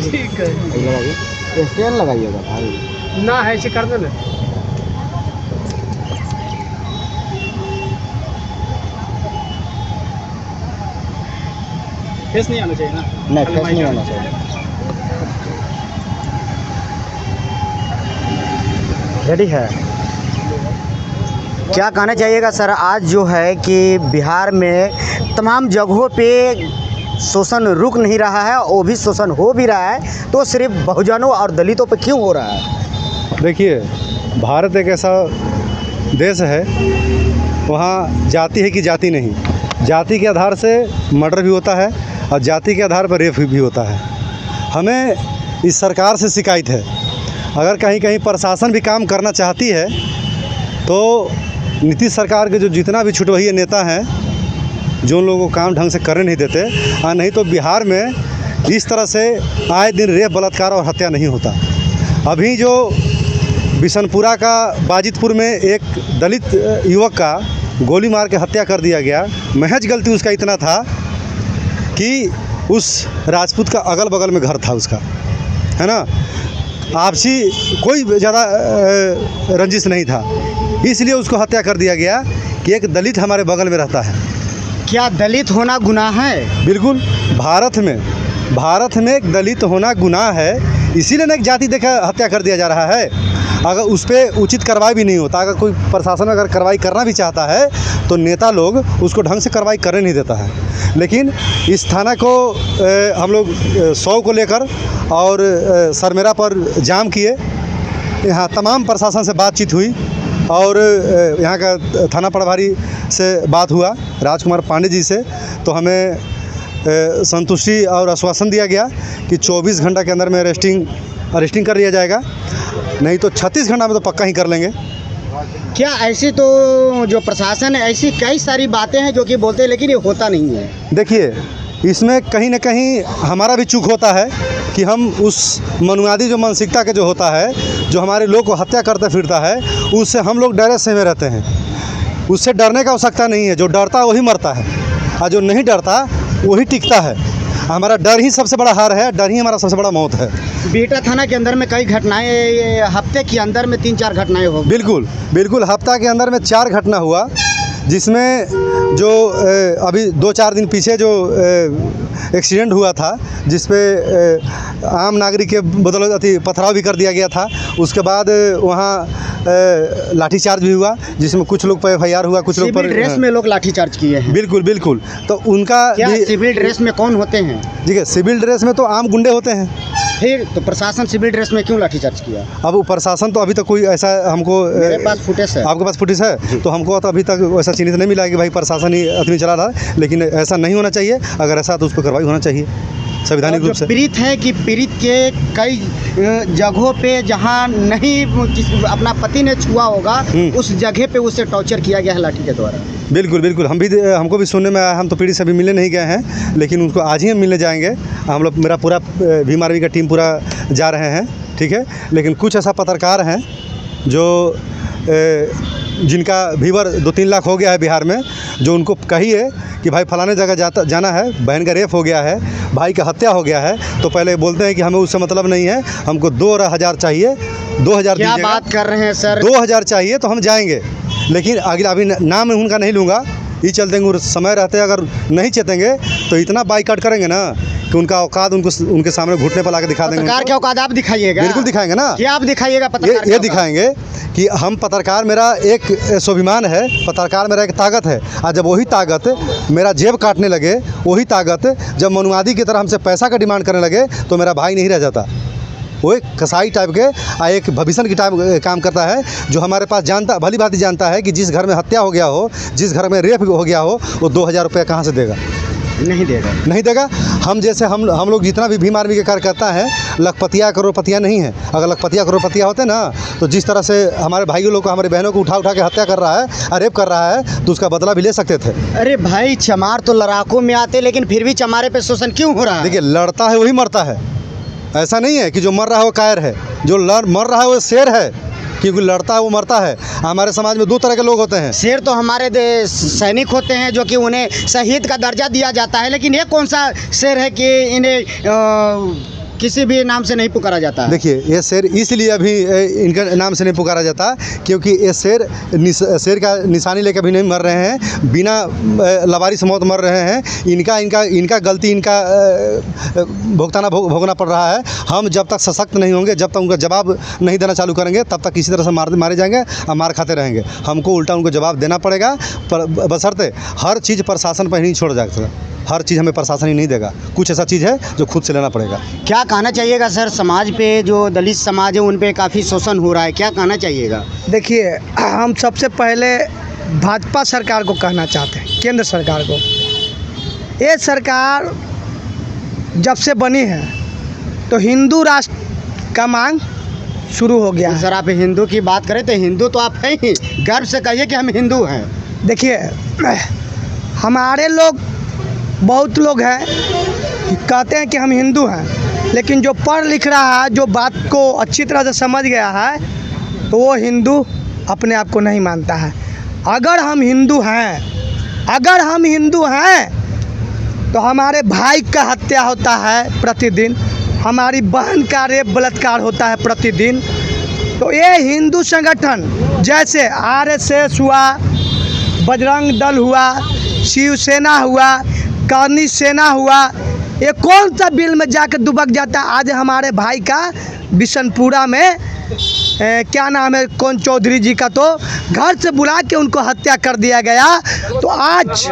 ठीक है, लगाइए, स्टैंड लगाइएगा भाई। ना है ऐसे कर दो ना। फेस नहीं आना चाहिए ना? नहीं, फेस नहीं आना चाहिए। रेडी है। क्या कहना चाहिएगा सर, आज जो है कि बिहार में तमाम जगहों पे शोषण रुक नहीं रहा है, वो भी शोषण हो भी रहा है, तो सिर्फ बहुजनों और दलितों पे क्यों हो रहा है? देखिए, भारत एक ऐसा देश है, वहाँ जाति है कि जाति नहीं। जाति के आधार से मर्डर भी होता है और जाति के आधार पर रेप भी होता है। हमें इस सरकार से शिकायत है, अगर कहीं कहीं प्रशासन भी काम करना चाहती है तो नीतीश सरकार के जो जितना भी छुटवहिए नेता हैं, जो उन लोगों को काम ढंग से करने नहीं देते, और नहीं तो बिहार में इस तरह से आए दिन रेप, बलात्कार और हत्या नहीं होता। अभी जो बिशनपुरा का बाजितपुर में एक दलित युवक का गोली मार के हत्या कर दिया गया, महज गलती उसका इतना था कि उस राजपूत का अगल बगल में घर था उसका, है ना, आपसी कोई ज़्यादा रंजिश नहीं था, इसलिए उसको हत्या कर दिया गया कि एक दलित हमारे बगल में रहता है। क्या दलित होना गुनाह है? बिल्कुल, भारत में एक दलित होना गुनाह है, इसीलिए ना एक जाति देखा हत्या कर दिया जा रहा है। अगर उस पर उचित कार्रवाई भी नहीं होता, अगर कोई प्रशासन अगर कार्रवाई करना भी चाहता है तो नेता लोग उसको ढंग से कार्रवाई करने नहीं देता है। लेकिन इस थाना को हम लोग 100 को लेकर और सरमेरा पर जाम किए, यहाँ तमाम प्रशासन से बातचीत हुई और यहाँ का थाना प्रभारी से बात हुआ, राजकुमार पांडे जी से, तो हमें संतुष्टि और आश्वासन दिया गया कि 24 घंटा के अंदर में अरेस्टिंग कर लिया जाएगा, नहीं तो 36 घंटा में तो पक्का ही कर लेंगे। क्या ऐसी तो जो प्रशासन है, ऐसी कई सारी बातें हैं जो कि बोलते हैं लेकिन ये होता नहीं है। देखिए, इसमें कहीं ना कहीं हमारा भी चूक होता है कि हम उस मनुवादी जो मानसिकता के जो होता है, जो हमारे लोग को हत्या करते फिरता है, उससे हम लोग डरे से में रहते हैं। उससे डरने का आवश्यकता नहीं है, जो डरता है वही मरता है और जो नहीं डरता वही टिकता है। हमारा डर ही सबसे बड़ा हार है, डर ही हमारा सबसे बड़ा मौत है। बिहटा थाना के अंदर में कई घटनाएं, हफ्ते के अंदर में 3-4 घटनाएं हो। बिल्कुल हफ्ता के अंदर में 4 घटना हुआ, जिसमें जो अभी 2-4 दिन पीछे जो एक्सीडेंट हुआ था, जिस पे आम नागरिक के बदौलत पथराव भी कर दिया गया था। उसके बाद वहाँ लाठीचार्ज भी हुआ, जिसमें कुछ लोग पर FIR हुआ, कुछ लोग पर सिविल ड्रेस में लोग लाठीचार्ज किए हैं। बिल्कुल। तो उनका क्या सिविल ड्रेस में कौन होते हैं? ठीक है, सिविल ड्रेस में तो आम गुंडे होते हैं। फिर तो प्रशासन सिविल ड्रेस में क्यों लाठीचार्ज किया? अब प्रशासन तो अभी तक कोई ऐसा हमको, मेरे पास फुटेज है। आपके पास फुटेज है? तो हमको तो अभी तक वैसा चिन्हित नहीं मिला कि भाई प्रशासन ही आदमी चला रहा है, लेकिन ऐसा नहीं होना चाहिए। अगर ऐसा तो उस पर कार्रवाई होना चाहिए संवैधानिक रूप से। पीड़ित है कि पीड़ित के कई जगहों पे जहां नहीं अपना पति ने छुआ होगा, उस जगह पे उसे टॉर्चर किया गया है लाठी के द्वारा। बिल्कुल हमको भी सुनने में आया। हम तो पीड़ित से अभी मिलने नहीं गए हैं, लेकिन उनको आज ही हम मिलने जाएंगे। हम लोग, मेरा पूरा भीम आर्मी का टीम पूरा जा रहे हैं, ठीक है। लेकिन कुछ ऐसा पत्रकार हैं जो जिनका व्यूअर 2-3 लाख हो गया है बिहार में, जो उनको कहिए कि भाई फलाने जगह जाना है, बहन का रेप हो गया है, भाई का हत्या हो गया है, तो पहले बोलते हैं कि हमें उससे मतलब नहीं है, हमको 2000 चाहिए, 2000 क्या बात कर रहे हैं सर? 2000 चाहिए तो हम जाएंगे। लेकिन अभी नाम उनका नहीं लूँगा, ये चलते समय रहते अगर नहीं चेतेंगे तो इतना बाइकआउट करेंगे ना कि उनका औकात उनके सामने घुटने पर लाकर दिखा देंगे। पत्रकार क्या औकात आप दिखाइएगा? बिल्कुल दिखाएंगे ना। क्या आप दिखाइएगा? पत्रकार ये दिखाएंगे कि हम पत्रकार, मेरा एक स्वाभिमान है, पत्रकार मेरा एक ताकत है। और जब वही ताकत मेरा जेब काटने लगे, वही ताकत जब मनुवादी की तरह हमसे पैसा का डिमांड करने लगे, तो मेरा भाई नहीं रह जाता। वो एक कसाई टाइप के एक भविष्य की टाइप काम करता है, जो हमारे पास जानता, भली भांति जानता है कि जिस घर में हत्या हो गया हो, जिस घर में रेप हो गया हो, वो 2000 रुपये कहाँ से देगा? नहीं देगा। हम जैसे हम लोग जितना भी भीम आर्मी के कार्यकर्ता हैं, लखपतिया करोड़पतिया नहीं है। अगर लखपतिया करोड़पतिया होते ना, तो जिस तरह से हमारे भाइयों लोग को, हमारे बहनों को उठा के हत्या कर रहा है, रेप कर रहा है, तो उसका बदला भी ले सकते थे। अरे भाई, चमार तो लड़ाकों में आते, लेकिन फिर भी चमारे पे शोषण क्यों हो रहा है? देखिए, लड़ता है वही मरता है। ऐसा नहीं है कि जो मर रहा है वो कायर है, जो मर रहा है वो शेर है। क्योंकि लड़ता है वो मरता है। हमारे समाज में दो तरह के लोग होते हैं। शेर तो हमारे सैनिक होते हैं जो कि उन्हें शहीद का दर्जा दिया जाता है, लेकिन ये कौन सा शेर है कि इन्हें किसी भी नाम से नहीं पुकारा जाता है? देखिए, ये शेर इसलिए अभी इनका नाम से नहीं पुकारा जाता क्योंकि ये शेर शेर का निशानी लेकर भी नहीं मर रहे हैं, बिना लवारिस मौत मर रहे हैं। इनका गलती इनका भोगना पड़ रहा है। हम जब तक सशक्त नहीं होंगे, जब तक उनका जवाब नहीं देना चालू करेंगे, तब तक किसी तरह से मारे जाएंगे और मार खाते रहेंगे। हमको उल्टा उनको जवाब देना पड़ेगा, पर बशर्ते हर चीज़ प्रशासन पर ही नहीं छोड़ जाता। हर चीज़ हमें प्रशासन ही नहीं देगा, कुछ ऐसा चीज़ है जो खुद से लेना पड़ेगा। क्या कहना चाहिएगा सर, समाज पे जो दलित समाज है उन पे काफ़ी शोषण हो रहा है, क्या कहना चाहिएगा? देखिए, हम सबसे पहले भाजपा सरकार को कहना चाहते हैं, केंद्र सरकार को, ये सरकार जब से बनी है तो हिंदू राष्ट्र का मांग शुरू हो गया है। सर, आप हिंदू की बात करें तो हिंदू तो आप हैं ही, गर्व से कहिए कि हम हिंदू हैं। देखिए, हमारे लोग, बहुत लोग हैं कहते हैं कि हम हिंदू हैं, लेकिन जो पढ़ लिख रहा है, जो बात को अच्छी तरह से समझ गया है, तो वो हिंदू अपने आप को नहीं मानता है। अगर हम हिंदू हैं तो हमारे भाई का हत्या होता है प्रतिदिन, हमारी बहन का रेप बलात्कार होता है प्रतिदिन। तो ये हिंदू संगठन जैसे RSS हुआ, बजरंग दल हुआ, शिवसेना हुआ, करनी सेना हुआ, ये कौन सा बिल में जाकर दुबक जाता है? आज हमारे भाई का बिशनपुरा में क्या नाम है, कौन चौधरी जी का, तो घर से बुला के उनको हत्या कर दिया गया। तो आज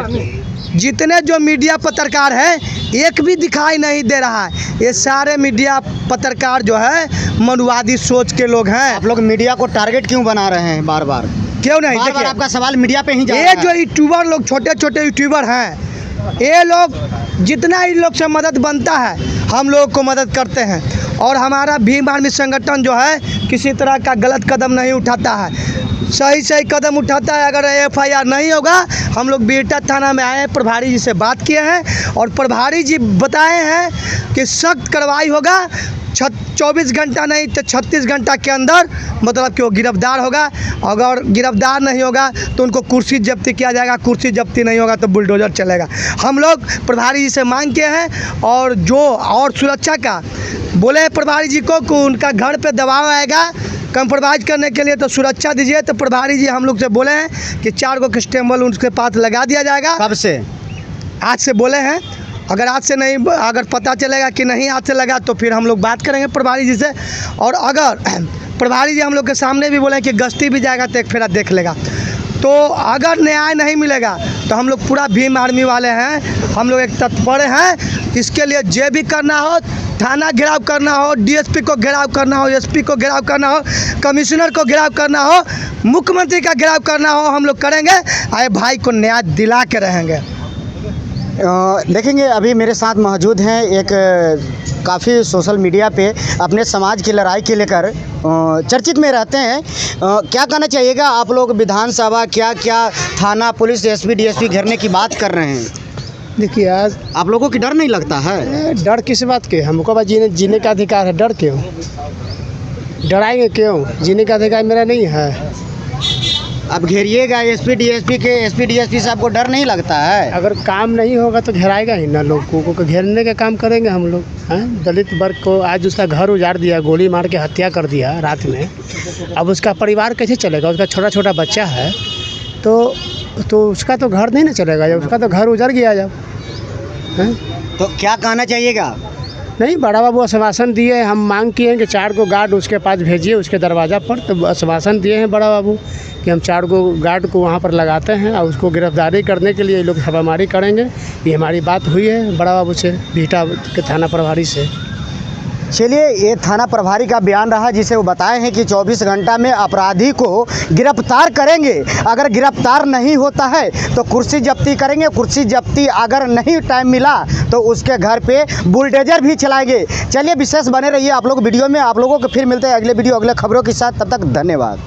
जितने जो मीडिया पत्रकार हैं, एक भी दिखाई नहीं दे रहा है। ये सारे मीडिया पत्रकार जो है मनुवादी सोच के लोग हैं। आप लोग मीडिया को टारगेट क्यों बना रहे हैं बार बार? क्यों नहीं? बार आपका सवाल मीडिया पे ही जा रहा ये है। जो यूट्यूबर लोग, छोटे छोटे यूट्यूबर हैं, ये लोग जितना इन लोग से मदद बनता है हम लोग को मदद करते हैं। और हमारा भीम आर्मी संगठन जो है किसी तरह का गलत कदम नहीं उठाता है, सही कदम उठाता है। अगर FIR नहीं होगा, हम लोग बिहटा थाना में आए हैं, प्रभारी जी से बात किए हैं और प्रभारी जी बताए हैं कि सख्त कार्रवाई होगा। 24 घंटा नहीं तो 36 घंटा के अंदर मतलब कि वो गिरफ्तार होगा। अगर गिरफ्तार नहीं होगा तो उनको कुर्सी जब्ती किया जाएगा, कुर्सी जब्ती नहीं होगा तो बुलडोज़र चलेगा। हम लोग प्रभारी जी से मांग किए हैं और सुरक्षा का बोले हैं प्रभारी जी को कि उनका घर पे दबाव आएगा कंप्रोमाइज़ करने के लिए, तो सुरक्षा दीजिए। तो प्रभारी जी हम लोग से बोले हैं कि 4 कांस्टेबल उनके पास लगा दिया जाएगा। कब से? आज से बोले हैं। अगर आज से नहीं, अगर पता चलेगा कि नहीं आज से लगा तो फिर हम लोग बात करेंगे प्रभारी जी से। और अगर प्रभारी जी हम लोग के सामने भी बोले कि गश्ती भी जाएगा तो एक फेरा देख लेगा। तो अगर न्याय नहीं मिलेगा तो हम लोग पूरा भीम आर्मी वाले हैं, हम लोग एक तत्पर हैं। इसके लिए जो भी करना हो, थाना घेराव करना हो, DSP को घेराव करना हो, SP को घेराव करना हो, कमिश्नर को घेराव करना हो, मुख्यमंत्री का घेराव करना हो, हम लोग करेंगे। आए भाई को न्याय दिला के रहेंगे। देखेंगे, अभी मेरे साथ मौजूद हैं एक काफ़ी सोशल मीडिया पे अपने समाज की लड़ाई के लेकर चर्चित में रहते हैं। क्या कहना चाहिएगा आप लोग? विधानसभा क्या थाना, पुलिस, SP, DSP घेरने की बात कर रहे हैं। देखिए, आज आप लोगों की डर नहीं लगता है? डर किस बात के? हमको बस जीने का अधिकार है, डर क्यों? डराएंगे क्यों? जीने का अधिकार मेरा नहीं है। अब घेरिएगा SP DSP से, आपको डर नहीं लगता है? अगर काम नहीं होगा तो घेराएगा ही ना, लोगों को घेरने का काम करेंगे हम लोग। हैं, दलित वर्ग को आज उसका घर उजाड़ दिया, गोली मार के हत्या कर दिया रात में। अब उसका परिवार कैसे चलेगा? उसका छोटा छोटा बच्चा है, तो उसका तो घर नहीं ना चलेगा, जब उसका तो घर उजड़ गया जब। हैं, तो क्या कहना चाहिएगा? नहीं, बड़ा बाबू आश्वासन दिए, हम मांग किए हैं कि 4 को गार्ड उसके पास भेजिए, उसके दरवाज़ा पर। तो आश्वासन दिए हैं बड़ा बाबू कि हम 4 को गार्ड को वहाँ पर लगाते हैं और उसको गिरफ्तारी करने के लिए ये लोग छापामारी करेंगे। ये हमारी बात हुई है बड़ा बाबू से, बिहटा के थाना प्रभारी से। चलिए, ये थाना प्रभारी का बयान रहा जिसे वो बताए हैं कि 24 घंटा में अपराधी को गिरफ्तार करेंगे। अगर गिरफ्तार नहीं होता है तो कुर्सी जब्ती करेंगे। कुर्सी जब्ती अगर नहीं टाइम मिला तो उसके घर पे बुलडोजर भी चलाएंगे। चलिए, विशेष बने रहिए आप लोग वीडियो में। आप लोगों को फिर मिलते हैं अगले वीडियो, अगले खबरों के साथ। तब तक धन्यवाद।